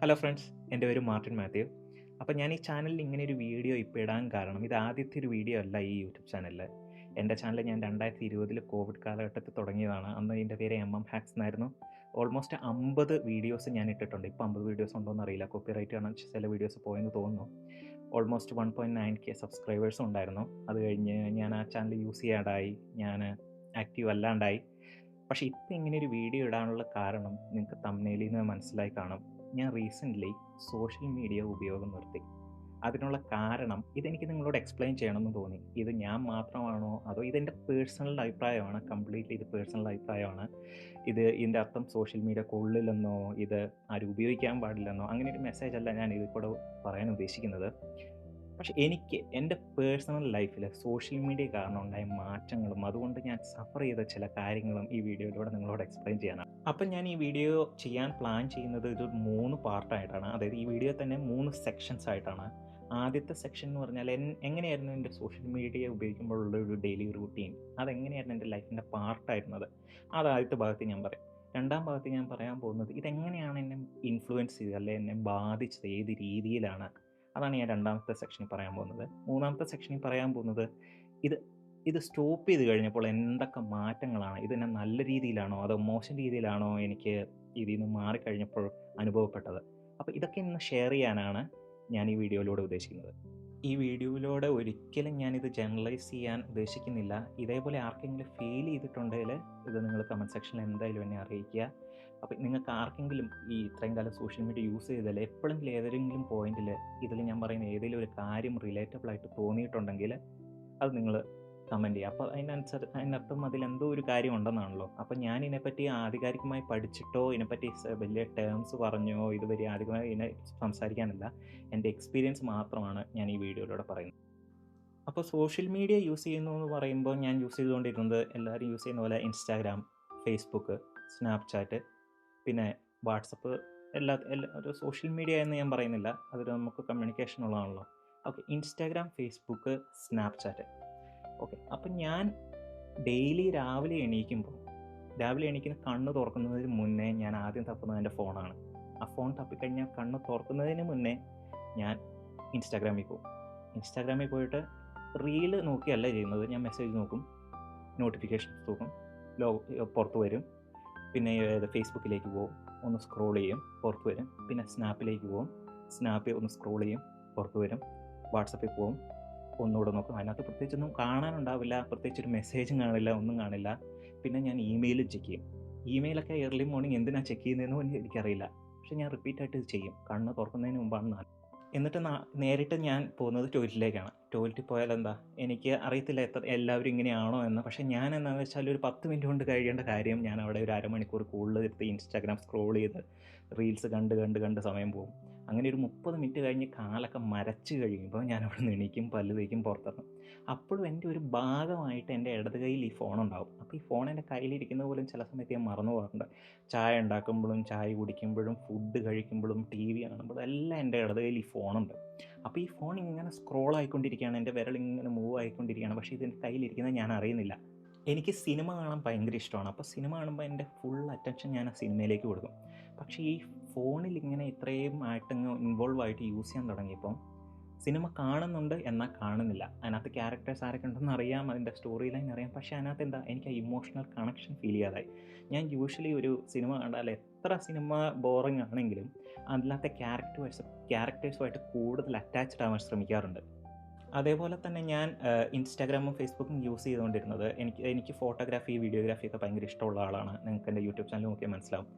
Hello friends, എൻ്റെ പേര് Martin Mathew. അപ്പോൾ ഞാൻ ഈ ചാനലിൽ ഇങ്ങനെ ഒരു വീഡിയോ ഇപ്പോൾ ഇടാൻ കാരണം ഇത് ആദ്യത്തെ ഒരു വീഡിയോ അല്ല ഈ യൂട്യൂബ് ചാനലിൽ. എൻ്റെ ചാനൽ ഞാൻ 2020 കോവിഡ് കാലഘട്ടത്തിൽ തുടങ്ങിയതാണ്. അന്ന് ഇതിൻ്റെ പേര് ഹാക്സ് എന്നായിരുന്നു. ഓൾമോസ്റ്റ് 50 വീഡിയോസ് ഞാൻ ഇട്ടിട്ടുണ്ട്. ഇപ്പോൾ 50 വീഡിയോസ് ഉണ്ടോയെന്ന് അറിയില്ല. കോപ്പിറൈറ്റ് ആണ് ചില വീഡിയോസ് പോയെന്ന് തോന്നുന്നു. ഓൾമോസ്റ്റ് 1.9K സബ്സ്ക്രൈബേഴ്സും ഉണ്ടായിരുന്നു. അത് കഴിഞ്ഞ് ഞാൻ ആ ചാനൽ യൂസ് ചെയ്യാണ്ടായി, ഞാൻ ആക്റ്റീവ് അല്ലാണ്ടായി. പക്ഷേ ഇപ്പോൾ ഇങ്ങനെ ഒരു വീഡിയോ ഇടാനുള്ള കാരണം നിങ്ങൾക്ക് തംബ്നെയിലിൽ നിന്ന് മനസ്സിലായി കാണും. ഞാൻ റീസെൻ്റ്ലി സോഷ്യൽ മീഡിയ ഉപയോഗം നിർത്തി. അതിനുള്ള കാരണം ഇതെനിക്ക് നിങ്ങളോട് എക്സ്പ്ലെയിൻ ചെയ്യണമെന്ന് തോന്നി. ഇത് ഞാൻ മാത്രമാണോ അതോ ഇതെൻ്റെ പേഴ്സണൽ അഭിപ്രായമാണ്, കംപ്ലീറ്റ്ലി ഇത് പേഴ്സണൽ അഭിപ്രായമാണ്. ഇതിൻ്റെ അർത്ഥം സോഷ്യൽ മീഡിയ കൊള്ളില്ലെന്നോ ഇത് ആരും ഉപയോഗിക്കാൻ പാടില്ലെന്നോ അങ്ങനെ ഒരു മെസ്സേജ് അല്ല ഞാൻ ഇതിൽ കൂടെ പറയാൻ ഉദ്ദേശിക്കുന്നത്. പക്ഷെ എനിക്ക് എൻ്റെ പേഴ്സണൽ ലൈഫിൽ സോഷ്യൽ മീഡിയ കാരണം ഉണ്ടായ മാറ്റങ്ങളും അതുകൊണ്ട് ഞാൻ സഫർ ചെയ്ത ചില കാര്യങ്ങളും ഈ വീഡിയോയിലൂടെ നിങ്ങളോട് എക്സ്പ്ലെയിൻ ചെയ്യാനാണ്. അപ്പം ഞാൻ ഈ വീഡിയോ ചെയ്യാൻ പ്ലാൻ ചെയ്യുന്നത് ഒരു 3 പാർട്ടായിട്ടാണ്. അതായത് ഈ വീഡിയോ തന്നെ 3 സെക്ഷൻസ് ആയിട്ടാണ്. ആദ്യത്തെ സെക്ഷൻ എന്ന് പറഞ്ഞാൽ എങ്ങനെയായിരുന്നു എൻ്റെ സോഷ്യൽ മീഡിയ ഉപയോഗിക്കുമ്പോഴുള്ള ഒരു ഡെയിലി റൂട്ടീൻ, അതെങ്ങനെയായിരുന്നു എൻ്റെ ലൈഫിൻ്റെ പാർട്ടായിരുന്നത്, അത് ആദ്യത്തെ ഭാഗത്ത് ഞാൻ പറയാം. രണ്ടാം ഭാഗത്ത് ഞാൻ പറയാൻ പോകുന്നത് ഇതെങ്ങനെയാണ് എന്നെ ഇൻഫ്ലുവൻസ് ചെയ്തത്, അല്ലെങ്കിൽ എന്നെ ബാധിച്ചത് ഏത് രീതിയിലാണ്, അതാണ് ഞാൻ രണ്ടാമത്തെ സെക്ഷനിൽ പറയാൻ പോകുന്നത്. മൂന്നാമത്തെ സെക്ഷനിൽ പറയാൻ പോകുന്നത് ഇത് ഇത് സ്റ്റോപ്പ് ചെയ്ത് കഴിഞ്ഞപ്പോൾ എന്തൊക്കെ മാറ്റങ്ങളാണ്, ഇതെന്നെ നല്ല രീതിയിലാണോ അതോ മോശം രീതിയിലാണോ എനിക്ക് ഇതിൽ നിന്ന് മാറിക്കഴിഞ്ഞപ്പോൾ അനുഭവപ്പെട്ടത്. അപ്പോൾ ഇതൊക്കെ ഇന്ന് ഷെയർ ചെയ്യാനാണ് ഞാൻ ഈ വീഡിയോയിലൂടെ ഉദ്ദേശിക്കുന്നത്. ഈ വീഡിയോയിലൂടെ ഒരിക്കലും ഞാനിത് ജനറലൈസ് ചെയ്യാൻ ഉദ്ദേശിക്കുന്നില്ല. ഇതേപോലെ ആർക്കെങ്കിലും ഫീൽ ചെയ്തിട്ടുണ്ടെങ്കിൽ ഇത് നിങ്ങൾ കമൻറ്റ് സെക്ഷനിൽ എന്തായാലും എന്നെ അറിയിക്കുക. അപ്പോൾ നിങ്ങൾക്ക് ആർക്കെങ്കിലും ഈ ഇത്രയും കാലം സോഷ്യൽ മീഡിയ യൂസ് ചെയ്തതിൽ എപ്പോഴെങ്കിലും ഏതെങ്കിലും പോയിന്റിൽ ഇതിൽ ഞാൻ പറയുന്ന ഏതെങ്കിലും ഒരു കാര്യം റിലേറ്റബിൾ ആയിട്ട് തോന്നിയിട്ടുണ്ടെങ്കിൽ അത് നിങ്ങൾ കമൻറ്റ് ചെയ്യുക. അപ്പോൾ അതിനർത്ഥം അതിലെന്തോ ഒരു കാര്യം ഉണ്ടെന്നാണല്ലോ. അപ്പോൾ ഞാൻ ഇതിനെപ്പറ്റി ആധികാരികമായി പഠിച്ചിട്ടോ ഇതിനെപ്പറ്റി വലിയ ടേംസ് പറഞ്ഞോ ഇതുവരെ ആധികാരികമായി ഇതിനെ സംസാരിക്കാനല്ല. എൻ്റെ എക്സ്പീരിയൻസ് മാത്രമാണ് ഞാൻ ഈ വീഡിയോയിലൂടെ പറയുന്നത്. അപ്പോൾ സോഷ്യൽ മീഡിയ യൂസ് ചെയ്യുന്നു എന്ന് പറയുമ്പോൾ ഞാൻ യൂസ് ചെയ്തുകൊണ്ടിരുന്നത് എല്ലാവരും യൂസ് ചെയ്യുന്ന പോലെ ഇൻസ്റ്റാഗ്രാം, ഫേസ്ബുക്ക്, സ്നാപ്ചാറ്റ്, പിന്നെ വാട്സപ്പ്, എല്ലാ ഒരു സോഷ്യൽ മീഡിയ എന്ന് ഞാൻ പറയുന്നില്ല, അതിൽ നമുക്ക് കമ്മ്യൂണിക്കേഷൻ ഉള്ളതാണല്ലോ. Okay, Instagram, Facebook, Snapchat. Okay, അപ്പം ഞാൻ ഡെയിലി രാവിലെ എണീക്കുന്ന കണ്ണ് തുറക്കുന്നതിന് മുന്നേ ഞാൻ ആദ്യം തപ്പുന്നത് എൻ്റെ ഫോണാണ്. ആ ഫോൺ തപ്പിക്കഴിഞ്ഞാൽ കണ്ണ് തുറക്കുന്നതിന് മുന്നേ ഞാൻ ഇൻസ്റ്റാഗ്രാമിൽ പോയിട്ട് റീല് നോക്കിയല്ല ചെയ്യുന്നത്. ഞാൻ മെസ്സേജ് നോക്കും, നോട്ടിഫിക്കേഷൻസ് നോക്കും, പുറത്ത് വരും. പിന്നെ ഫേസ്ബുക്കിലേക്ക് പോകും, ഒന്ന് സ്ക്രോൾ ചെയ്യും, പുറത്ത് വരും. പിന്നെ സ്നാപ്പിലേക്ക് പോകും, സ്നാപ്പിൽ ഒന്ന് സ്ക്രോൾ ചെയ്യും, പുറത്ത് വരും. വാട്സപ്പിൽ പോകും, ഒന്നുകൂടെ നോക്കും. അതിനകത്ത് പ്രത്യേകിച്ചൊന്നും കാണാനുണ്ടാവില്ല, പ്രത്യേകിച്ചൊരു മെസ്സേജും കാണില്ല, ഒന്നും കാണില്ല. പിന്നെ ഞാൻ ഇമെയിലും ചെക്ക് ചെയ്യും. ഇമെയിലൊക്കെ ഏർലി മോർണിംഗ് എന്തിനാണ് ചെക്ക് ചെയ്യുന്നതെന്ന് എനിക്കറിയില്ല, പക്ഷേ ഞാൻ റിപ്പീറ്റായിട്ട് ഇത് ചെയ്യും. കണ്ണ് തുറക്കുന്നതിന് മുമ്പാണ്. എന്നിട്ട് നേരിട്ട് ഞാൻ പോകുന്നത് ടോയ്ലറ്റിലേക്കാണ്. ടോയ്ലറ്റിൽ പോയാൽ എന്താ, എനിക്ക് അറിയത്തില്ല എല്ലാവരും ഇങ്ങനെയാണോ എന്ന്. പക്ഷേ ഞാൻ എന്താണെന്ന് വെച്ചാൽ ഒരു 10 മിനിറ്റ് കൊണ്ട് കഴിയേണ്ട കാര്യം ഞാൻ അവിടെ ഒരു അരമണിക്കൂർ കൂടുതൽ എടുത്ത് ഇൻസ്റ്റാഗ്രാം സ്ക്രോൾ ചെയ്ത് റീൽസ് കണ്ട് സമയം പോകും. അങ്ങനെ ഒരു 30 മിനിറ്റ് കഴിഞ്ഞ് കാലൊക്കെ മരച്ച് കഴിയുമ്പോൾ ഞാൻ അവിടെ നിന്ന് എണീക്കും, പല്ല് തേക്കും, പുറത്തിറങ്ങും. അപ്പോഴും എൻ്റെ ഒരു ഭാഗമായിട്ട് എൻ്റെ ഇടത് കയ്യിൽ ഈ ഫോണുണ്ടാവും. അപ്പോൾ ഈ ഫോൺ എൻ്റെ കയ്യിലിരിക്കുന്ന പോലും ചില സമയത്ത് ഞാൻ മറന്നു പോകാറുണ്ട്. ചായ ഉണ്ടാക്കുമ്പോഴും ചായ കുടിക്കുമ്പോഴും ഫുഡ് കഴിക്കുമ്പോഴും ടി വി കാണുമ്പോഴും എല്ലാം എൻ്റെ ഇടത് കയ്യിൽ ഈ ഫോണുണ്ട്. അപ്പോൾ ഈ ഫോൺ ഇങ്ങനെ സ്ക്രോൾ ആയിക്കൊണ്ടിരിക്കുകയാണ്, എൻ്റെ വിരൽ ഇങ്ങനെ മൂവ് ആയിക്കൊണ്ടിരിക്കുകയാണ്. പക്ഷേ ഇതിൻ്റെ കയ്യിലിരിക്കുന്നത് ഞാൻ അറിയുന്നില്ല. എനിക്ക് സിനിമ കാണാൻ ഭയങ്കര ഇഷ്ടമാണ്. അപ്പോൾ സിനിമ കാണുമ്പോൾ എൻ്റെ ഫുൾ അറ്റൻഷൻ ഞാൻ ആ സിനിമയിലേക്ക് കൊടുക്കും. പക്ഷേ ഈ ഫോണിൽ ഇങ്ങനെ ഇത്രയും ആയിട്ടങ്ങ് ഇൻവോൾവ് ആയിട്ട് യൂസ് ചെയ്യാൻ തുടങ്ങിയപ്പം സിനിമ കാണുന്നുണ്ട് എന്നാൽ കാണുന്നില്ല. അതിനകത്ത് ക്യാരക്ടേഴ്സ് ആരൊക്കെ ഉണ്ടെന്ന് അറിയാം, അതിൻ്റെ സ്റ്റോറി ലൈൻ അറിയാം, പക്ഷേ അതിനകത്ത് എന്താ എനിക്ക് ആ ഇമോഷണൽ കണക്ഷൻ ഫീൽ ചെയ്യാതായി. ഞാൻ യൂഷ്വലി ഒരു സിനിമ കണ്ടാൽ എത്ര സിനിമ ബോറിംഗ് ആണെങ്കിലും അതിനകത്തെ ക്യാരക്ടേഴ്സുമായിട്ട് കൂടുതൽ അറ്റാച്ച്ഡ് ആവാൻ ശ്രമിക്കാറുണ്ട്. അതേപോലെ തന്നെ ഞാൻ ഇൻസ്റ്റാഗ്രാമും ഫേസ്ബുക്കും യൂസ് ചെയ്തുകൊണ്ടിരുന്നത് എനിക്ക് ഫോട്ടോഗ്രാഫി, വീഡിയോഗ്രാഫി ഒക്കെ ഭയങ്കര ഇഷ്ടമുള്ള ആളാണ്. നിങ്ങൾക്ക് എൻ്റെ യൂട്യൂബ് ചാനൽ നോക്കിയാൽ മനസ്സിലാവും.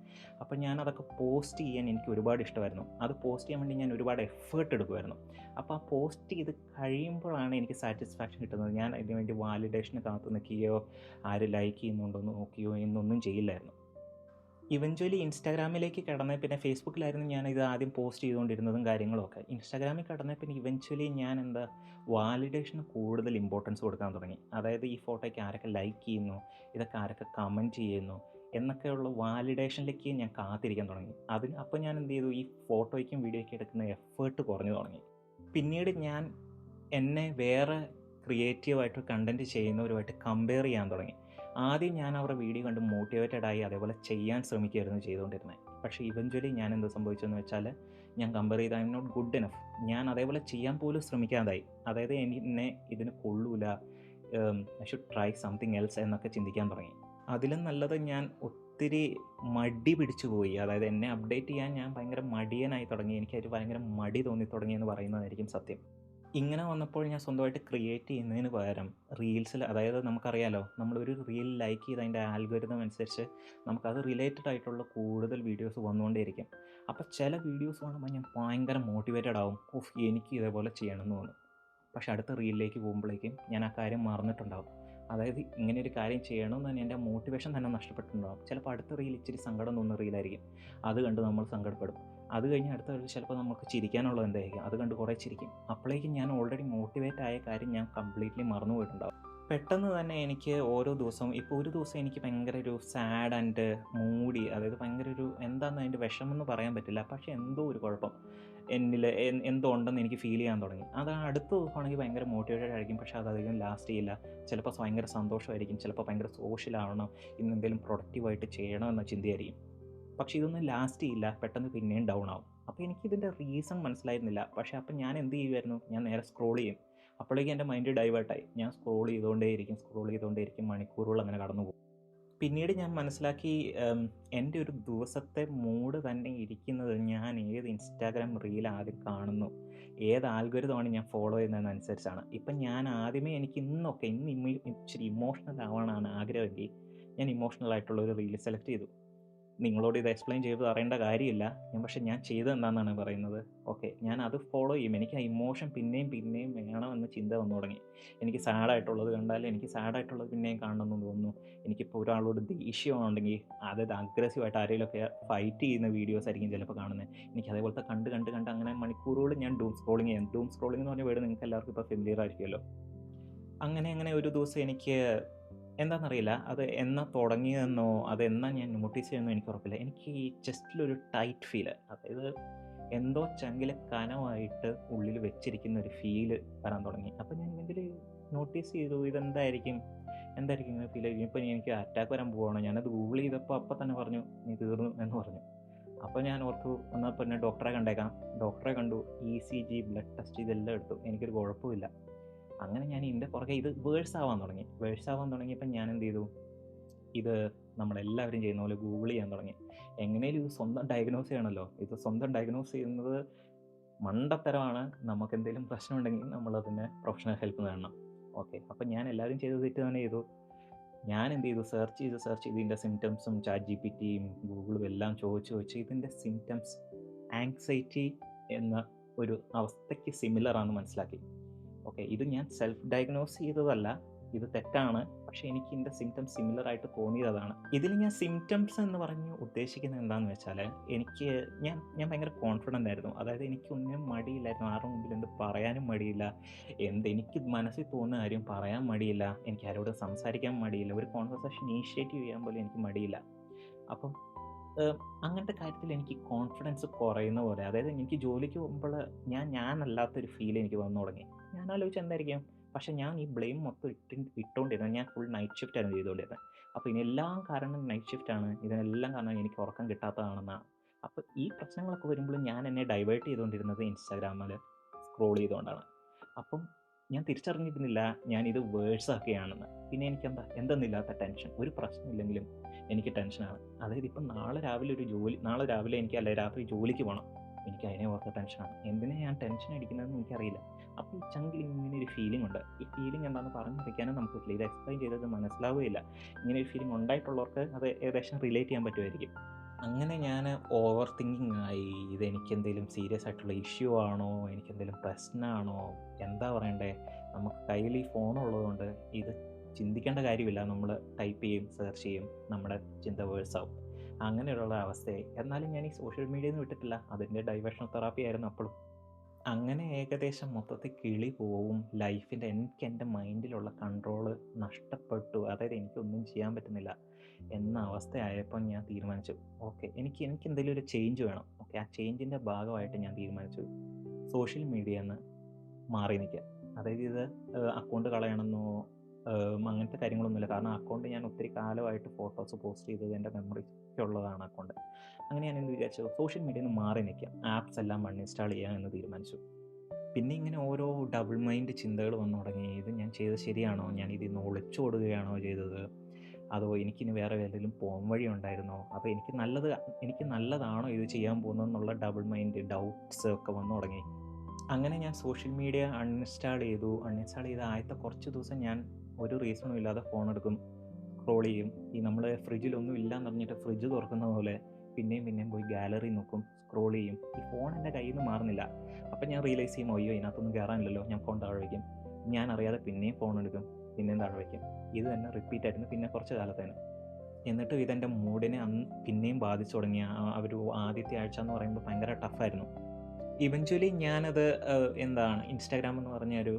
അപ്പോൾ ഞാൻ അതൊക്കെ പോസ്റ്റ് ചെയ്യാൻ എനിക്ക് ഒരുപാട് ഇഷ്ടമായിരുന്നു. അത് പോസ്റ്റ് ചെയ്യാൻ വേണ്ടി ഞാൻ ഒരുപാട് എഫേർട്ട് എടുക്കുമായിരുന്നു. അപ്പോൾ ആ പോസ്റ്റ് ചെയ്ത് കഴിയുമ്പോഴാണ് എനിക്ക് സാറ്റിസ്ഫാക്ഷൻ കിട്ടുന്നത്. ഞാൻ അതിന് വേണ്ടി വാലിഡേഷന് കാത്തു നിൽക്കുകയോ ആര് ലൈക്ക് ചെയ്യുന്നുണ്ടോ എന്ന് നോക്കുകയോ എന്നൊന്നും ചെയ്യില്ലായിരുന്നു. ഇവഞ്ച്വലി ഇൻസ്റ്റാഗ്രാമിലേക്ക് കടന്നേ പിന്നെ ഫേസ്ബുക്കിലായിരുന്നു ഞാനിത് ആദ്യം പോസ്റ്റ് ചെയ്തുകൊണ്ടിരുന്നതും കാര്യങ്ങളൊക്കെ. ഇൻസ്റ്റാഗ്രാമിൽ കടന്നേ പിന്നെ ഇവഞ്ച്വലി ഞാൻ വാലിഡേഷന് കൂടുതൽ ഇമ്പോർട്ടൻസ് കൊടുക്കാൻ തുടങ്ങി. അതായത് ഈ ഫോട്ടോയ്ക്ക് ആരൊക്കെ ലൈക്ക് ചെയ്യുന്നു, ഇതൊക്കെ ആരൊക്കെ കമൻറ്റ് ചെയ്യുന്നു എന്നൊക്കെയുള്ള വാലിഡേഷനിലേക്ക് ഞാൻ കാത്തിരിക്കാൻ തുടങ്ങി. അപ്പോൾ ഞാൻ എന്ത് ചെയ്തു, ഈ ഫോട്ടോയ്ക്കും വീഡിയോയ്ക്കും എടുക്കുന്ന എഫേർട്ട് കുറഞ്ഞു തുടങ്ങി. പിന്നീട് ഞാൻ എന്നെ വേറെ ക്രിയേറ്റീവായിട്ട് കണ്ടൻറ്റ് ചെയ്യുന്നവരുമായിട്ട് കമ്പയർ ചെയ്യാൻ തുടങ്ങി. ആദ്യം ഞാൻ അവരുടെ വീഡിയോ കണ്ട് മോട്ടിവേറ്റഡ് ആയി അതേപോലെ ചെയ്യാൻ ശ്രമിക്കുകയായിരുന്നു ചെയ്തുകൊണ്ടിരുന്നത്. പക്ഷേ ഇവഞ്ച്വലി ഞാൻ എന്ത് സംഭവിച്ചെന്ന് വെച്ചാൽ, ഞാൻ കമ്പയർ ചെയ്ത് I am not good enough. ഞാൻ അതേപോലെ ചെയ്യാൻ പോലും ശ്രമിക്കാതായി. അതായത് എന്നെ ഇതിന് കൊള്ളൂല, I should try something else എന്നൊക്കെ ചിന്തിക്കാൻ തുടങ്ങി. അതിലും നല്ലത് ഞാൻ ഒത്തിരി മടി പിടിച്ചു പോയി. അതായത് എന്നെ അപ്ഡേറ്റ് ചെയ്യാൻ ഞാൻ ഭയങ്കര മടിയനായി തുടങ്ങി. എനിക്കതിൽ ഭയങ്കര മടി തോന്നി തുടങ്ങി എന്ന് പറയുന്നതായിരിക്കും സത്യം. ഇങ്ങനെ വന്നപ്പോൾ ഞാൻ സ്വന്തമായിട്ട് ക്രിയേറ്റ് ചെയ്യുന്നതിന് പകരം റീൽസിൽ, അതായത് നമുക്കറിയാലോ, നമ്മളൊരു റീൽ ലൈക്ക് ചെയ്ത് അതിൻ്റെ ആൽഗോരിതം അനുസരിച്ച് നമുക്കത് റിലേറ്റഡ് ആയിട്ടുള്ള കൂടുതൽ വീഡിയോസ് വന്നുകൊണ്ടേയിരിക്കും. അപ്പോൾ ചില വീഡിയോസ് കാണുമ്പോൾ ഞാൻ ഭയങ്കര മോട്ടിവേറ്റഡ് ആവും, ഓഫ് എനിക്ക് ഇതേപോലെ ചെയ്യണമെന്ന് തോന്നും. പക്ഷെ അടുത്ത റീലിലേക്ക് പോകുമ്പോഴേക്കും ഞാൻ ആ കാര്യം മറന്നിട്ടുണ്ടാവും. അതായത് ഇങ്ങനെ ഒരു കാര്യം ചെയ്യണമെന്ന് തന്നെ എൻ്റെ മോട്ടിവേഷൻ തന്നെ നഷ്ടപ്പെട്ടിട്ടുണ്ടാകും. ചിലപ്പോൾ അടുത്ത റീൽ ഇച്ചിരി സങ്കടം തോന്നുന്ന റീലായിരിക്കും, അത് കണ്ട് നമ്മൾ സങ്കടപ്പെടും. അത് കഴിഞ്ഞ് അടുത്ത റീൽ ചിലപ്പോൾ നമുക്ക് ചിരിക്കാനുള്ളത് എന്തായിരിക്കും, അത് കണ്ട് കുറേ ചിരിക്കും. അപ്പോഴേക്കും ഞാൻ ഓൾറെഡി മോട്ടിവേറ്റ് ആയ കാര്യം ഞാൻ കംപ്ലീറ്റ്ലി മറന്നു പോയിട്ടുണ്ടാകും. പെട്ടെന്ന് തന്നെ എനിക്ക് ഓരോ ദിവസവും, ഇപ്പോൾ ഒരു ദിവസം എനിക്ക് ഭയങ്കര ഒരു സാഡ് ആൻഡ് മൂഡി, അതായത് ഭയങ്കര ഒരു എന്താണെന്ന് അതിൻ്റെ വിഷമെന്ന് പറയാൻ പറ്റില്ല, പക്ഷേ എന്തോ ഒരു കുഴപ്പം എന്നിൽ എന്തോ ഉണ്ടെന്ന് എനിക്ക് ഫീൽ ചെയ്യാൻ തുടങ്ങി. അത് അടുത്ത ദിവസമാണെങ്കിൽ ഭയങ്കര മോട്ടിവേറ്റഡ് ആയിരിക്കും, പക്ഷേ അതധികം ലാസ്റ്റ് ചെയ്യില്ല. ചിലപ്പോൾ ഭയങ്കര സന്തോഷമായിരിക്കും, ചിലപ്പോൾ ഭയങ്കര സോഷ്യലാവണം, ഇന്ന് എന്തെങ്കിലും പ്രൊഡക്റ്റീവായിട്ട് ചെയ്യണം എന്ന ചിന്തയായിരിക്കും. പക്ഷേ ഇതൊന്നും ലാസ്റ്റ് ചെയ്യില്ല, പെട്ടെന്ന് പിന്നെയും ഡൗൺ ആവും. അപ്പോൾ എനിക്കിതിൻ്റെ റീസൺ മനസ്സിലായിരുന്നില്ല. പക്ഷേ അപ്പം ഞാൻ എന്ത് ചെയ്യുമായിരുന്നു, ഞാൻ നേരെ സ്ക്രോൾ ചെയ്യും. അപ്പോഴേക്കും എൻ്റെ മൈൻഡ് ഡൈവേർട്ടായി. ഞാൻ സ്ക്രോൾ ചെയ്തുകൊണ്ടേയിരിക്കും, മണിക്കൂറുകൾ അങ്ങനെ കടന്നു പോകും. പിന്നീട് ഞാൻ മനസ്സിലാക്കി, എൻ്റെ ഒരു ദിവസത്തെ മൂഡ് തന്നെ ഇരിക്കുന്നത് ഞാൻ ഏത് ഇൻസ്റ്റാഗ്രാം റീൽ ആദ്യം കാണുന്നു, ഏത് ആൽഗോരിതമാണ് ഞാൻ ഫോളോ ചെയ്യുന്നതിനനുസരിച്ചാണ്. ഇപ്പം ഞാൻ ആദ്യമേ എനിക്ക് ഇന്ന് ഇച്ചിരി ഇമോഷണൽ ആവാനാണ് ആഗ്രഹമെങ്കിൽ ഞാൻ ഇമോഷണൽ ആയിട്ടുള്ള ഒരു റീൽ സെലക്ട് ചെയ്തു. നിങ്ങളോട് ഇത് എക്സ്പ്ലെയിൻ ചെയ്ത് അറിയേണ്ട കാര്യമില്ല. പക്ഷേ ഞാൻ ചെയ്തത് എന്താണെന്നാണ് പറയുന്നത്. ഓക്കെ, ഞാൻ അത് ഫോളോ ചെയ്യും. എനിക്ക് ആ ഇമോഷൻ പിന്നെയും വേണമെന്ന് ചിന്ത വന്നു തുടങ്ങി. എനിക്ക് സാഡായിട്ടുള്ളത് കണ്ടാൽ എനിക്ക് സാഡായിട്ടുള്ളത് പിന്നെയും കാണണമെന്ന് തോന്നുന്നു. എനിക്കിപ്പോൾ ഒരാളോട് ദേഷ്യമുണ്ടെങ്കിൽ, അതായത് അഗ്രസീവായിട്ട് ആരെങ്കിലുമൊക്കെ ഫൈറ്റ് ചെയ്യുന്ന വീഡിയോസ് ആയിരിക്കും ചിലപ്പോൾ കാണുന്നത്. എനിക്ക് അതേപോലത്തെ കണ്ട് അങ്ങനെ മണിക്കൂറുകൾ ഞാൻ ഡൂം സ്ക്രോളിങ് ചെയ്യും. ഡൂം സ്ക്രോളിംഗ് എന്ന് പറഞ്ഞ വേർഡ് നിങ്ങൾക്ക് എല്ലാവർക്കും ഇപ്പോൾ ഫെമിലിയർ ആയിരിക്കുമല്ലോ. അങ്ങനെ ഒരു ദിവസം എനിക്ക് എന്താണെന്നറിയില്ല, അത് എന്നാ തുടങ്ങിയതെന്നോ അതെന്നാ ഞാൻ നോട്ടീസ് ചെയ്യുന്നോ എനിക്ക് ഉറപ്പില്ല. എനിക്ക് ഈ ചെസ്റ്റിലൊരു ടൈറ്റ് ഫീല്, അതായത് എന്തോ ചങ്കില കനമായിട്ട് ഉള്ളിൽ വെച്ചിരിക്കുന്ന ഒരു ഫീല് വരാൻ തുടങ്ങി. അപ്പോൾ ഞാൻ ഇതിൽ നോട്ടീസ് ചെയ്തു, ഇതെന്തായിരിക്കും ഇങ്ങനെ ഫീൽ ആയിരിക്കും. ഇപ്പോൾ എനിക്ക് അറ്റാക്ക് വരാൻ പോവുകയാണോ. ഞാനത് ഗൂഗിൾ ചെയ്തപ്പോൾ അപ്പം തന്നെ പറഞ്ഞു, നീ തീർന്നു എന്ന് പറഞ്ഞു. അപ്പോൾ ഞാൻ ഓർത്തു, എന്നാൽ പിന്നെ ഡോക്ടറെ കണ്ടേക്കാം. ഡോക്ടറെ കണ്ടു, ECG, ബ്ലഡ് ടെസ്റ്റ് ഇതെല്ലാം എടുത്തു. എനിക്കൊരു കുഴപ്പമില്ല. അങ്ങനെ ഞാൻ ഇതിൻ്റെ പുറകെ ഇത് വേഴ്സ് ആവാൻ തുടങ്ങിയപ്പോൾ ഞാൻ എന്ത് ചെയ്തു, ഇത് നമ്മളെല്ലാവരും ചെയ്യുന്ന പോലെ ഗൂഗിൾ ചെയ്യാൻ തുടങ്ങി. എങ്ങനെയും ഇത് സ്വന്തം ഡയഗ്നോസ് ചെയ്യണമല്ലോ. ഇത് സ്വന്തം ഡയഗ്നോസ് ചെയ്യുന്നത് മണ്ടത്തരമാണ്. നമുക്ക് എന്തെങ്കിലും പ്രശ്നമുണ്ടെങ്കിൽ നമ്മളതിന് പ്രൊഫഷണൽ ഹെൽപ്പ് നേടണം. ഓക്കെ, അപ്പം ഞാൻ എല്ലാവരും ചെയ്ത് തെറ്റ് തന്നെ ചെയ്തു. ഞാൻ എന്ത് ചെയ്തു, സെർച്ച് ചെയ്ത് ഇതിൻ്റെ സിംറ്റംസും ChatGPTയും ഗൂഗിളും എല്ലാം ചോദിച്ച് ഇതിൻ്റെ സിംറ്റംസ് ആങ്സൈറ്റി എന്ന ഒരു അവസ്ഥയ്ക്ക് സിമിലറാണെന്ന് മനസ്സിലാക്കി. ഓക്കെ, ഇത് ഞാൻ സെൽഫ് ഡയഗ്നോസ് ചെയ്തതല്ല, ഇത് തെറ്റാണ്. പക്ഷേ എനിക്ക് ഇതിൻ്റെ സിംറ്റംസ് സിമിലർ ആയിട്ട് തോന്നിയത് അതാണ്. ഇതിൽ ഞാൻ സിംറ്റംസ് എന്ന് പറഞ്ഞ് ഉദ്ദേശിക്കുന്നത് എന്താണെന്ന് വെച്ചാൽ, ഞാൻ ഭയങ്കര കോൺഫിഡൻ്റ് ആയിരുന്നു. അതായത് എനിക്കൊന്നിനും മടിയില്ലായിരുന്നു. ആരുടെ മുമ്പിൽ എന്ത് പറയാനും മടിയില്ല, എനിക്ക് മനസ്സിൽ തോന്നുന്ന കാര്യം പറയാൻ മടിയില്ല, എനിക്ക് ആരോട് സംസാരിക്കാൻ മടിയില്ല, ഒരു കോൺവെർസേഷൻ ഇനീഷ്യേറ്റ് ചെയ്യാൻ പോലും എനിക്ക് മടിയില്ല. അപ്പം അങ്ങനത്തെ കാര്യത്തിൽ എനിക്ക് കോൺഫിഡൻസ് കുറയുന്ന പോലെ, അതായത് എനിക്ക് ജോലിക്ക് പോകുമ്പോൾ ഞാനല്ലാത്തൊരു ഫീൽ എനിക്ക് വന്നു തുടങ്ങി. ഞാൻ ആലോചിച്ച് എന്തായിരിക്കും, പക്ഷേ ഞാൻ ഈ ബ്ലെയിം മൊത്തം ഇട്ടുകൊണ്ടിരുന്നത്. ഞാൻ ഫുൾ നൈറ്റ് ഷിഫ്റ്റായിരുന്നു ചെയ്തുകൊണ്ടിരുന്നത്. അപ്പോൾ ഇതിനെല്ലാം കാരണം നൈറ്റ് ഷിഫ്റ്റാണ്, ഇതിനെല്ലാം കാരണം എനിക്ക് ഉറക്കം കിട്ടാത്തതാണെന്നാണ്. അപ്പോൾ ഈ പ്രശ്നങ്ങളൊക്കെ വരുമ്പോൾ ഞാൻ എന്നെ ഡൈവേർട്ട് ചെയ്തുകൊണ്ടിരുന്നത് ഇൻസ്റ്റാഗ്രാമിൽ സ്ക്രോൾ ചെയ്തുകൊണ്ടാണ്. അപ്പം ഞാൻ തിരിച്ചറിഞ്ഞിരുന്നില്ല ഞാനിത് വേഴ്സാക്കുകയാണെന്ന്. പിന്നെ എനിക്ക് എന്തെന്നില്ലാത്ത ടെൻഷൻ, ഒരു പ്രശ്നമില്ലെങ്കിലും എനിക്ക് ടെൻഷനാണ്. അതായത് ഇപ്പം നാളെ രാവിലെ എനിക്ക് അല്ലെ രാത്രി ജോലിക്ക് പോകണം, എനിക്ക് അതിനെ ഓർത്ത ടെൻഷനാണ്. എന്തിനാണ് ഞാൻ ടെൻഷൻ അടിക്കുന്നതെന്ന് എനിക്കറിയില്ല. അപ്പോൾ ഈ ചങ്കിൽ ഇങ്ങനെ ഒരു ഫീലിംഗ് ഉണ്ട്. ഈ ഫീലിംഗ് എന്താണെന്ന് പറഞ്ഞറിയിക്കാനും നമുക്ക് പറ്റില്ല. ഇത് എക്സ്പ്ലെയിൻ ചെയ്തത് മനസ്സിലാവുകയില്ല. ഇങ്ങനെ ഒരു ഫീലിംഗ് ഉണ്ടായിട്ടുള്ളവർക്ക് അത് ഏകദേശം റിലേറ്റ് ചെയ്യാൻ പറ്റുമായിരിക്കും. അങ്ങനെ ഞാൻ ഓവർ തിങ്കിങ് ആയി. ഇതെനിക്കെന്തെങ്കിലും സീരിയസ് ആയിട്ടുള്ള ഇഷ്യൂ ആണോ, എനിക്കെന്തെങ്കിലും പ്രശ്നമാണോ, എന്താ പറയണ്ടേ. നമുക്ക് കയ്യിൽ ഈ ഫോണുള്ളതുകൊണ്ട് ഇത് ചിന്തിക്കേണ്ട കാര്യമില്ല. നമ്മൾ ടൈപ്പ് ചെയ്യും, സെർച്ച് ചെയ്യും, നമ്മുടെ ചിന്ത വേഴ്സാവും. അങ്ങനെയുള്ള അവസ്ഥയായി. എന്നാലും ഞാൻ ഈ സോഷ്യൽ മീഡിയയിൽ നിന്ന് വിട്ടിട്ടില്ല. അതിൻ്റെ ഡൈവേർഷൻ തെറാപ്പി ആയിരുന്നു അപ്പോഴും. അങ്ങനെ ഏകദേശം മൊത്തത്തിൽ കിളി പോവും. എനിക്ക് എൻ്റെ മൈൻഡിലുള്ള കൺട്രോള് നഷ്ടപ്പെട്ടു. അതായത് എനിക്കൊന്നും ചെയ്യാൻ പറ്റുന്നില്ല എന്ന അവസ്ഥയായപ്പോൾ ഞാൻ തീരുമാനിച്ചു, ഓക്കെ, എനിക്ക് എന്തെങ്കിലും ഒരു ചേഞ്ച് വേണം. ഓക്കെ, ആ ചേഞ്ചിൻ്റെ ഭാഗമായിട്ട് ഞാൻ തീരുമാനിച്ചു സോഷ്യൽ മീഡിയയിൽ നിന്ന് മാറി നിൽക്കുക. അതായത് ഇത് അക്കൗണ്ട് കളയണമെന്നോ അങ്ങനത്തെ കാര്യങ്ങളൊന്നുമില്ല. കാരണം അക്കൗണ്ട് ഞാൻ ഒത്തിരി കാലമായിട്ട് ഫോട്ടോസ് പോസ്റ്റ് ചെയ്തത് എൻ്റെ മെമ്മറീസ് ഒക്കെ ഉള്ളതാണ് അക്കൗണ്ട്. അങ്ങനെ ഞാൻ എന്ത് വിചാരിച്ചു, സോഷ്യൽ മീഡിയയിൽ നിന്ന് മാറി നിൽക്കാം, ആപ്സ് എല്ലാം അൺഇൻസ്റ്റാൾ ചെയ്യാം എന്ന് തീരുമാനിച്ചു. പിന്നെ ഇങ്ങനെ ഓരോ ഡബിൾ മൈൻഡ് ചിന്തകൾ വന്നു തുടങ്ങി. ഇത് ഞാൻ ചെയ്തത് ശരിയാണോ? ഞാൻ ഇതിൽ നിന്ന് ഒളിച്ചോടുകയാണോ ചെയ്തത്? അതോ എനിക്കിനി വേറെ ഏതെങ്കിലും വഴി ഉണ്ടായിരുന്നോ? അപ്പോൾ എനിക്ക് നല്ലതാണോ ഇത് ചെയ്യാൻ പോകുന്നതെന്നുള്ള ഡബിൾ മൈൻഡ് ഡൗട്ട്സ് ഒക്കെ വന്നു തുടങ്ങി. അങ്ങനെ ഞാൻ സോഷ്യൽ മീഡിയ അൺഇൻസ്റ്റാൾ ചെയ്തു. അൺഇൻസ്റ്റാൾ ചെയ്ത ആദ്യത്തെ കുറച്ച് ദിവസം ഞാൻ ഒരു റീസണും ഇല്ലാതെ ഫോൺ എടുക്കും, സ്ക്രോൾ ചെയ്യും. ഈ നമ്മൾ ഫ്രിഡ്ജിലൊന്നും ഇല്ലയെന്ന് പറഞ്ഞിട്ട് ഫ്രിഡ്ജ് തുറക്കുന്ന പോലെ പിന്നെയും പോയി ഗാലറി നോക്കും, സ്ക്രോൾ ചെയ്യും. ഈ ഫോൺ എൻ്റെ കയ്യിൽ നിന്ന് മാറുന്നില്ല. അപ്പം ഞാൻ റിയലൈസ് ചെയ്യും, അയ്യോ ഇതിനകത്തൊന്നും കയറാനില്ലല്ലോ, ഞാൻ ഫോൺ താഴെ വയ്ക്കും. ഞാൻ അറിയാതെ പിന്നെയും ഫോൺ എടുക്കും, പിന്നെയും താഴെ വയ്ക്കും. ഇത് തന്നെ റിപ്പീറ്റ് ആയിരുന്നു പിന്നെ കുറച്ച് കാലത്തേന്. എന്നിട്ടും ഇതെൻ്റെ മൂഡിനെ പിന്നെയും ബാധിച്ചു തുടങ്ങി. ഒരു ആദ്യത്തെ ആഴ്ച എന്ന് പറയുമ്പോൾ ഭയങ്കര ടഫായിരുന്നു. ഇവഞ്ച്വലി ഞാനത് ഇൻസ്റ്റാഗ്രാം എന്ന് പറഞ്ഞ ഒരു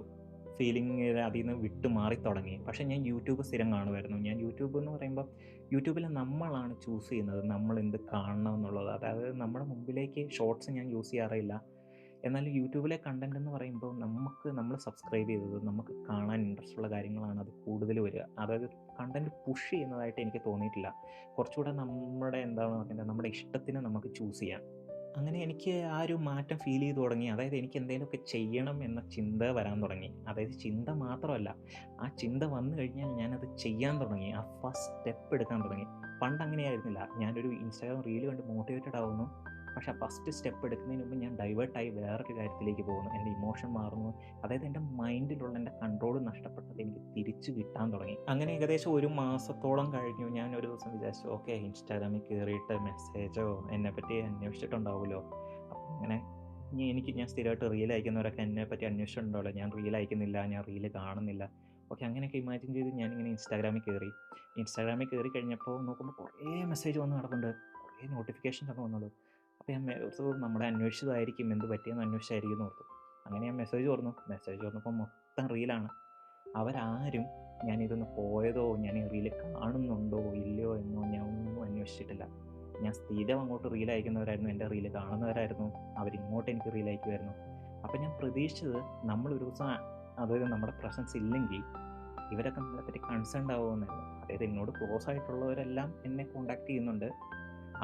ഫീലിംഗ് അതിൽ നിന്ന് വിട്ട് മാറി തുടങ്ങി. പക്ഷേ ഞാൻ യൂട്യൂബ് സ്ഥിരം കാണുമായിരുന്നു. ഞാൻ യൂട്യൂബ് എന്ന് പറയുമ്പോൾ യൂട്യൂബിൽ നമ്മളാണ് ചൂസ് ചെയ്യുന്നത് നമ്മൾ എന്ത് കാണണം എന്നുള്ളത്. അതായത് നമ്മുടെ മുമ്പിലേക്ക് ഷോർട്സ് ഞാൻ യൂസ് ചെയ്യാറില്ല. എന്നാൽ യൂട്യൂബിലെ കണ്ടൻറ് എന്ന് പറയുമ്പോൾ നമ്മൾ സബ്സ്ക്രൈബ് ചെയ്തത് നമുക്ക് കാണാൻ ഇൻട്രസ്റ്റ് ഉള്ള കാര്യങ്ങളാണ് അത് കൂടുതൽ വരിക. അതായത് കണ്ടൻറ് പുഷ് ചെയ്യുന്നതായിട്ട് എനിക്ക് തോന്നിയിട്ടില്ല. കുറച്ചുകൂടെ നമ്മുടെ ഇഷ്ടത്തിന് നമുക്ക് ചൂസ് ചെയ്യാം. അങ്ങനെ എനിക്ക് ആ ഒരു മാറ്റം ഫീൽ ചെയ്ത് തുടങ്ങി. അതായത് എനിക്ക് എന്തെങ്കിലുമൊക്കെ ചെയ്യണം എന്ന ചിന്ത വരാൻ തുടങ്ങി. അതായത് ചിന്ത മാത്രമല്ല, ആ ചിന്ത വന്നു കഴിഞ്ഞാൽ ഞാനത് ചെയ്യാൻ തുടങ്ങി, ആ ഫസ്റ്റ് സ്റ്റെപ്പ് എടുക്കാൻ തുടങ്ങി. പണ്ട് അങ്ങനെയായിരുന്നില്ല. ഞാനൊരു ഇൻസ്റ്റാഗ്രാം റീൽ കണ്ട് മോട്ടിവേറ്റഡ് ആവുന്നു, പക്ഷേ ആ ഫസ്റ്റ് സ്റ്റെപ്പ് എടുക്കുന്നതിന് മുമ്പ് ഞാൻ ഡൈവേർട്ടായി വേറൊരു കാര്യത്തിലേക്ക് പോകുന്നു. എൻ്റെ ഇമോഷൻ മാറുന്നു. അതായത് എൻ്റെ മൈൻഡിലുള്ള എൻ്റെ കൺട്രോൾ നഷ്ടപ്പെട്ടത് എനിക്ക് തിരിച്ചു കിട്ടാൻ തുടങ്ങി. അങ്ങനെ ഏകദേശം ഒരു മാസത്തോളം കഴിഞ്ഞു. ഞാൻ ഒരു ദിവസം വിചാരിച്ചു, ഓക്കെ ഇൻസ്റ്റാഗ്രാമിൽ കയറിയിട്ട് മെസ്സേജോ എന്നെപ്പറ്റി അന്വേഷിച്ചിട്ടുണ്ടാവുമല്ലോ. അപ്പം അങ്ങനെ ഞാൻ സ്ഥിരമായിട്ട് റീൽ അയക്കുന്നവരൊക്കെ എന്നെപ്പറ്റി അന്വേഷിച്ചിട്ടുണ്ടാവുമല്ലോ. ഞാൻ റീൽ അയക്കുന്നില്ല, ഞാൻ റീൽ കാണുന്നില്ല. ഓക്കെ അങ്ങനെയൊക്കെ ഇമാജിൻ ചെയ്ത് ഞാനിങ്ങനെ ഇൻസ്റ്റാഗ്രാമിൽ കയറി കഴിഞ്ഞപ്പോൾ നോക്കുമ്പോൾ കുറേ മെസ്സേജ് വന്ന് കിടപ്പുണ്ട്, കുറേ നോട്ടിഫിക്കേഷൻസ് ഒക്കെ വന്നുള്ളൂ. അപ്പോൾ ഞാൻ നമ്മളെ അന്വേഷിച്ചതായിരിക്കും, എന്ത് പറ്റിയെന്ന് അന്വേഷിച്ചായിരിക്കും എന്ന് ഓർത്തു. അങ്ങനെ ഞാൻ മെസ്സേജ് തുറന്നപ്പോൾ മൊത്തം റീലാണ്. അവരാരും ഞാനിതൊന്ന് പോയതോ ഞാൻ ഈ റീല് കാണുന്നുണ്ടോ ഇല്ലയോ എന്നോ ഞാൻ ഒന്നും അന്വേഷിച്ചിട്ടില്ല. ഞാൻ സ്ഥിരം അങ്ങോട്ട് റീൽ അയക്കുന്നവരായിരുന്നു, എൻ്റെ റീല് കാണുന്നവരായിരുന്നു, അവരിങ്ങോട്ട് എനിക്ക് റീൽ അയക്കുമായിരുന്നു. അപ്പം ഞാൻ പ്രതീക്ഷിച്ചത് നമ്മളൊരു ദിവസം അതായത് നമ്മുടെ പ്രസൻസ് ഇല്ലെങ്കിൽ ഇവരൊക്കെ നമ്മളെപ്പറ്റി കൺസേൺഡ് ആവുമെന്നായിരുന്നു. അതായത് എന്നോട് ക്ലോസ് ആയിട്ടുള്ളവരെല്ലാം എന്നെ കോൺടാക്ട് ചെയ്യുന്നുണ്ട്.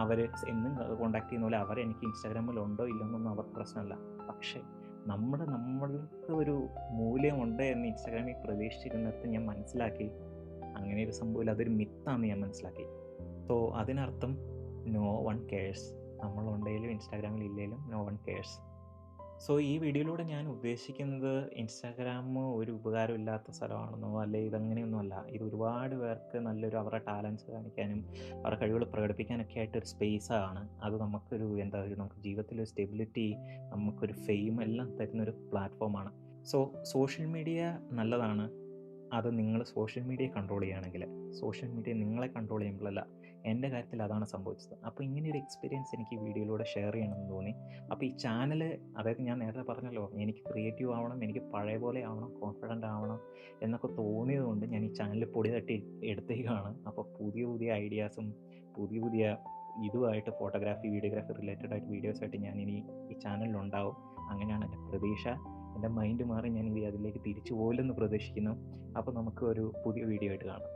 അവർ എന്നും കോൺടാക്ട് ചെയ്യുന്ന പോലെ അവരെനിക്ക് ഇൻസ്റ്റാഗ്രാമിലുണ്ടോ ഇല്ലെന്നൊന്നും അവർക്ക് പ്രശ്നമല്ല. പക്ഷേ നമ്മൾക്ക് ഒരു മൂല്യമുണ്ട് എന്ന് ഇൻസ്റ്റാഗ്രാമിൽ പ്രതീക്ഷിച്ചിരുന്നിടത്ത് ഞാൻ മനസ്സിലാക്കി അങ്ങനെ ഒരു സംഭവമില്ല, അതൊരു മിത്താണെന്ന് ഞാൻ മനസ്സിലാക്കി. സോ അതിനർത്ഥം നോ വൺ കെയർസ്. നമ്മളുണ്ടെങ്കിലും ഇൻസ്റ്റാഗ്രാമിൽ ഇല്ലെങ്കിലും നോ വൺ കെയർസ്. സോ ഈ വീഡിയോയിലൂടെ ഞാൻ ഉദ്ദേശിക്കുന്നത് ഇൻസ്റ്റാഗ്രാം ഒരു ഉപകാരമില്ലാത്ത സ്ഥലമാണെന്നോ അല്ലെങ്കിൽ ഇതങ്ങനെയൊന്നുമല്ല. ഇത് ഒരുപാട് പേർക്ക് നല്ലൊരു അവരുടെ ടാലൻസ് കാണിക്കാനും അവരുടെ കഴിവുകൾ പ്രകടിപ്പിക്കാനൊക്കെ ആയിട്ടൊരു സ്പേസാണ്. അത് നമുക്ക് ജീവിതത്തിലൊരു സ്റ്റെബിലിറ്റി, നമുക്കൊരു ഫെയിം എല്ലാം തരുന്നൊരു പ്ലാറ്റ്ഫോമാണ്. സോ സോഷ്യൽ മീഡിയ നല്ലതാണ്. അത് നിങ്ങൾ സോഷ്യൽ മീഡിയ കൺട്രോൾ ചെയ്യുകയാണെങ്കിൽ. സോഷ്യൽ മീഡിയ നിങ്ങളെ കൺട്രോൾ ചെയ്യുമ്പോഴല്ല. എൻ്റെ കാര്യത്തിൽ അതാണ് സംഭവിച്ചത്. അപ്പോൾ ഇങ്ങനെയൊരു എക്സ്പീരിയൻസ് എനിക്ക് വീഡിയോയിലൂടെ ഷെയർ ചെയ്യണമെന്ന് തോന്നി. അപ്പോൾ ഈ ചാനൽ, അതായത് ഞാൻ നേരത്തെ പറഞ്ഞല്ലോ എനിക്ക് ക്രിയേറ്റീവ് ആവണം, എനിക്ക് പഴയ പോലെ ആവണം, കോൺഫിഡൻ്റ് ആവണം എന്നൊക്കെ തോന്നിയതുകൊണ്ട് ഞാൻ ഈ ചാനൽ പൊടി തട്ടി എടുത്തേക്കാണ്. അപ്പോൾ പുതിയ ഐഡിയാസും പുതിയ ഇതുമായിട്ട് ഫോട്ടോഗ്രാഫി വീഡിയോഗ്രാഫി റിലേറ്റഡ് ആയിട്ട് വീഡിയോസായിട്ട് ഞാൻ ഇനി ഈ ചാനലിലുണ്ടാവും. അങ്ങനെയാണ് എൻ്റെ പ്രതീക്ഷ. എൻ്റെ മൈൻഡ് മാറി ഞാൻ അതിലേക്ക് തിരിച്ചു പോകില്ലെന്ന് പ്രതീക്ഷിക്കുന്നു. അപ്പോൾ നമുക്ക് ഒരു പുതിയ വീഡിയോ ആയിട്ട് കാണാം.